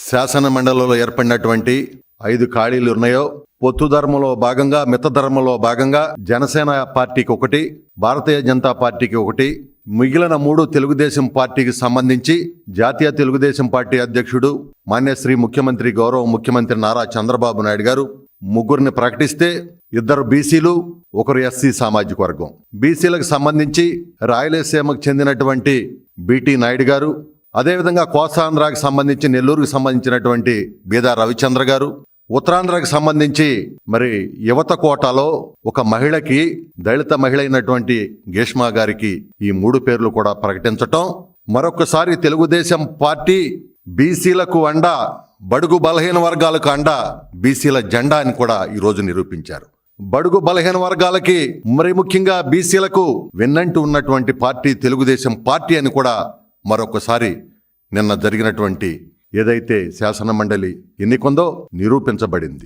శాసన మండలిలో ఏర్పడినటువంటి 5 ఖాళీలు ఉన్నాయో పొత్తు ధర్మంలో భాగంగా మిత ధర్మంలో భాగంగా జనసేన పార్టీకి 1, భారతీయ జనతా పార్టీకి 1, మిగిలిన 3 తెలుగుదేశం పార్టీకి సంబంధించి జాతీయ తెలుగుదేశం పార్టీ అధ్యక్షుడు మాన్యశ్రీ ముఖ్యమంత్రి గౌరవ ముఖ్యమంత్రి నారా చంద్రబాబు నాయుడు గారు 3 ప్రకటిస్తే 2 బీసీలు 1 ఎస్సీ సామాజిక వర్గం. బీసీలకు సంబంధించి రాయలసీమకు చెందినటువంటి బిటి నాయుడు గారు, అదేవిధంగా కోస్తాంధ్రాకి సంబంధించి నెల్లూరుకు సంబంధించినటువంటి బీదా రవిచంద్ర గారు, ఉత్తరాంధ్రకు సంబంధించి మరి యువత కోటాలో ఒక మహిళకి దళిత మహిళ అయినటువంటి గేష్మా గారికి ఈ 3 పేర్లు కూడా ప్రకటించటం మరొకసారి తెలుగుదేశం పార్టీ బీసీలకు అండ, బడుగు బలహీన వర్గాలకు అండ, బీసీల జెండా అని కూడా ఈరోజు నిరూపించారు. బడుగు బలహీన వర్గాలకి మరి ముఖ్యంగా బీసీలకు వెన్నంటూ ఉన్నటువంటి పార్టీ తెలుగుదేశం పార్టీ అని కూడా మరొకసారి నిన్న జరిగినటువంటి ఏదైతే శాసన మండలి ఎన్నికందో నిరూపించబడింది.